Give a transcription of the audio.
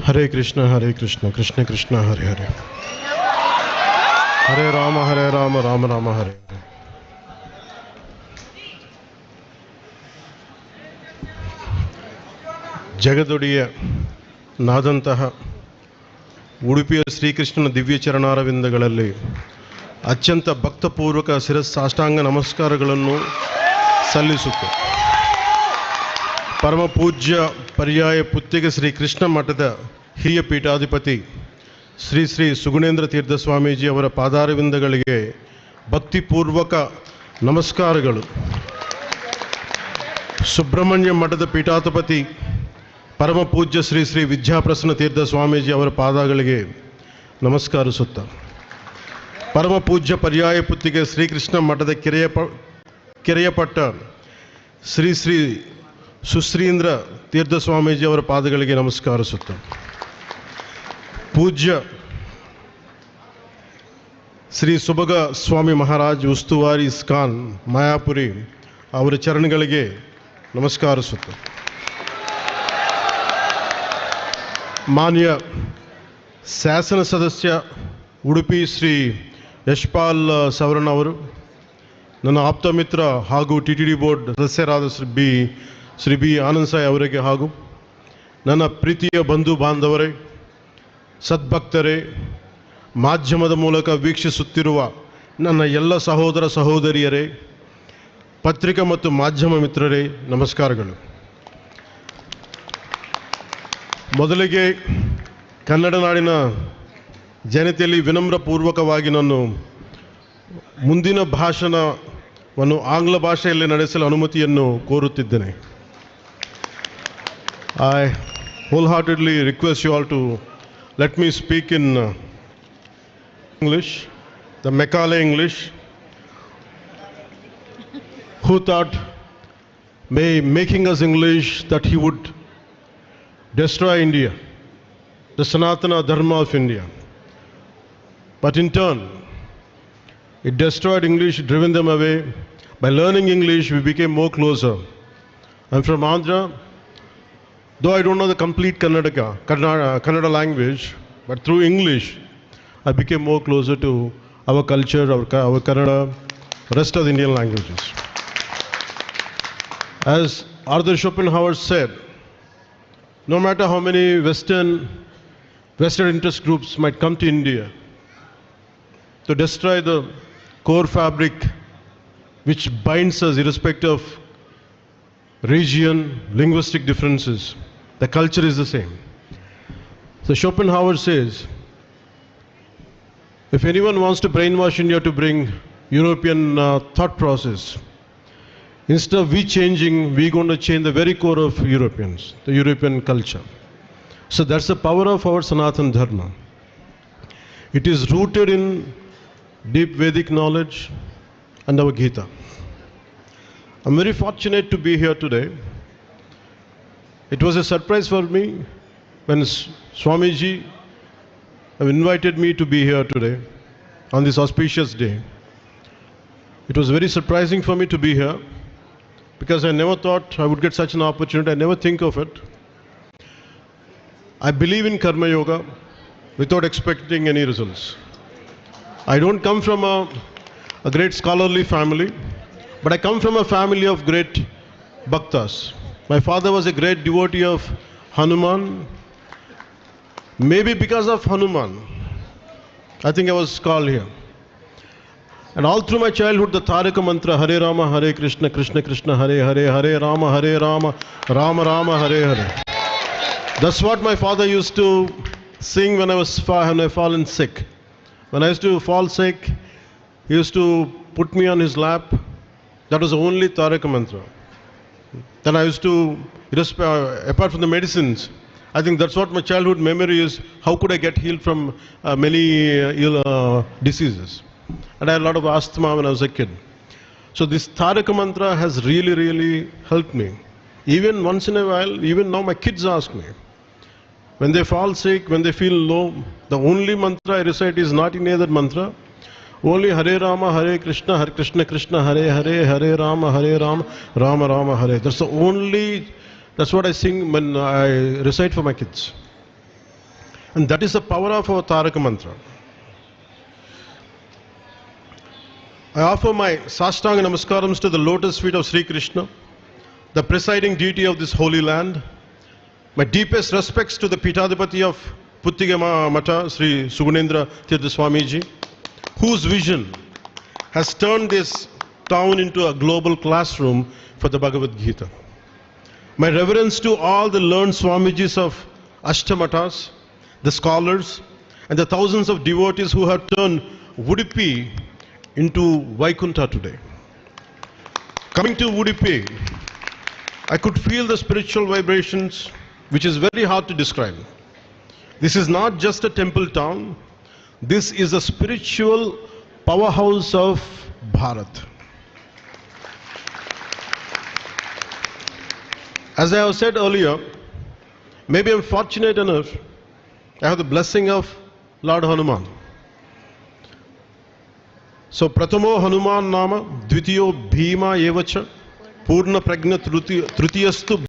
Hare Krishna, Krishna Krishna, Hare Hare. Hare Rama, Rama Rama, Hare Hare. ಜಗದೊಡೆಯ ನಾದಂತಹ ಉಡುಪಿಯ ಶ್ರೀಕೃಷ್ಣನ ದಿವ್ಯ ಚರಣಾರವಿಂದಗಳಲ್ಲಿ ಅತ್ಯಂತ ಭಕ್ತಪೂರ್ವಕ ಶಿರಸ್ಸಾಷ್ಟಾಂಗ ನಮಸ್ಕಾರಗಳನ್ನು ಸಲ್ಲಿಸುತ್ತೆ. ಪರಮ ಪೂಜ್ಯ ಪರ್ಯಾಯ ಪುತ್ತಿಗೆ ಶ್ರೀ ಕೃಷ್ಣ ಮಠದ ಹಿರಿಯ ಪೀಠಾಧಿಪತಿ ಶ್ರೀ ಶ್ರೀ ಸುಗುಣೇಂದ್ರ ತೀರ್ಥ ಸ್ವಾಮೀಜಿ ಅವರ ಪಾದಾರವಿಂದಗಳಿಗೆ ಭಕ್ತಿಪೂರ್ವಕ ನಮಸ್ಕಾರಗಳು. ಸುಬ್ರಹ್ಮಣ್ಯ ಮಠದ ಪೀಠಾಧಿಪತಿ ಪರಮ ಪೂಜ್ಯ ಶ್ರೀ ಶ್ರೀ ವಿದ್ಯಾಪ್ರಸನ್ನ ತೀರ್ಥ ಸ್ವಾಮೀಜಿ ಅವರ ಪಾದಗಳಿಗೆ ನಮಸ್ಕರಿಸುತ್ತಾ, ಪರಮ ಪೂಜ್ಯ ಪರ್ಯಾಯ ಪುತ್ತಿಗೆ ಶ್ರೀಕೃಷ್ಣ ಮಠದ ಕೆರೆಯಪಟ್ಟ ಶ್ರೀ ಶ್ರೀ ಸುಶ್ರೀಂದ್ರ ತೀರ್ಥ ಸ್ವಾಮೀಜಿ ಅವರ ಪಾದಗಳಿಗೆ ನಮಸ್ಕರಿಸುತ್ತಾ, ಪೂಜ್ಯ ಶ್ರೀ ಸುಭಗ ಸ್ವಾಮಿ ಮಹಾರಾಜ್ ಉಸ್ತುವಾರಿ ಇಸ್ಕಾನ್ ಮಾಯಾಪುರಿ ಅವರ ಚರಣಗಳಿಗೆ ನಮಸ್ಕರಿಸುತ್ತಾ, ಮಾನ್ಯ ಶಾಸನ ಸದಸ್ಯ ಉಡುಪಿ ಶ್ರೀ ಯಶ್ಪಾಲ್ ಸವರ್ಣ ಅವರು, ನನ್ನ ಆಪ್ತ ಮಿತ್ರ ಹಾಗೂ TTD ಬೋರ್ಡ್ ಸದಸ್ಯರಾದ ಶ್ರೀ ಬಿ ಆನಂದ್ ಸಾಯಿ ಅವರಿಗೆ, ಹಾಗೂ ನನ್ನ ಪ್ರೀತಿಯ ಬಂಧು ಬಾಂಧವರೇ, ಸದ್ಭಕ್ತರೇ, ಮಾಧ್ಯಮದ ಮೂಲಕ ವೀಕ್ಷಿಸುತ್ತಿರುವ ನನ್ನ ಎಲ್ಲ ಸಹೋದರ ಸಹೋದರಿಯರೇ, ಪತ್ರಿಕಾ ಮತ್ತು ಮಾಧ್ಯಮ ಮಿತ್ರರೇ, ನಮಸ್ಕಾರಗಳು. ಮೊದಲಿಗೆ ಕನ್ನಡ ನಾಡಿನ ಜನತೆಯಲ್ಲಿ ವಿನಮ್ರಪೂರ್ವಕವಾಗಿ ನಾನು ಮುಂದಿನ ಭಾಷಣವನ್ನು ಆಂಗ್ಲ ಭಾಷೆಯಲ್ಲಿ ನಡೆಸಲು ಅನುಮತಿಯನ್ನು ಕೋರುತ್ತಿದ್ದೇನೆ. I wholeheartedly request you all to let me speak in English, the Macaulay English. Who thought by making us English that he would destroy India, the Sanatana Dharma of India? But in turn, it destroyed English, driven them away. By learning English, we became more closer. I'm from Andhra. Though I don't know the complete Kannada language, but through English, I became more closer to our culture, our Kannada, rest of the Indian languages. As Arthur Schopenhauer said, no matter how many Western interest groups might come to India to destroy the core fabric which binds us irrespective of region, linguistic differences, the culture is the same. So Schopenhauer says, if anyone wants to brainwash India to bring European thought process, instead of we changing, we're going to change the very core of Europeans, the European culture. So that's the power of our Sanatana Dharma. It is rooted in deep Vedic knowledge and our Gita. I'm very fortunate to be here today. It was a surprise for me when Swamiji have invited me to be here today on this auspicious day. It was very surprising for me to be here because I never thought I would get such an opportunity. I never think of it. I believe in Karma Yoga without expecting any results. I don't come from a great scholarly family, but I come from a family of great bhaktas. My father was a great devotee of Hanuman. Maybe because of Hanuman, I think I was called here. And all through my childhood, the Taraka mantra, Hare Rama, Hare Krishna, Krishna Krishna, Hare Hare, Hare Rama, Rama Rama, Hare Hare. That's what my father used to sing when I fallen sick. When I used to fall sick, he used to put me on his lap. That was the only Taraka mantra. Then I used to, apart from the medicines, I think that's what my childhood memory is. How could I get healed from many diseases? And I had a lot of asthma when I was a kid. So this Taraka mantra has really, really helped me. Even once in a while, even now my kids ask me, when they fall sick, when they feel low, the only mantra I recite is not any other mantra. Only Hare Rama, Hare Krishna, Krishna Hare Hare, Hare Rama, Rama Rama, Hare. That's what I sing when I recite for my kids. And that is the power of our Taraka Mantra. I offer my Sastanga Namaskarams to the lotus feet of Sri Krishna, the presiding deity of this holy land. My deepest respects to the Pitadipati of Puttigama Mata, Sri Sugunendra Tirtha Swamiji, whose vision has turned this town into a global classroom for the Bhagavad Gita. My reverence to all the learned Swamijis of Ashtamatas, the scholars, and the thousands of devotees who have turned Udupi into Vaikuntha today. Coming to Udupi, I could feel the spiritual vibrations, which is very hard to describe. This is not just a temple town, this is a spiritual powerhouse of Bharat. As I have said earlier, maybe I'm fortunate enough, I have the blessing of Lord Hanuman. So, Pratamo Hanuman Nama, Dvitiyo Bhima Evacha, Purna Prajna Tritiyastu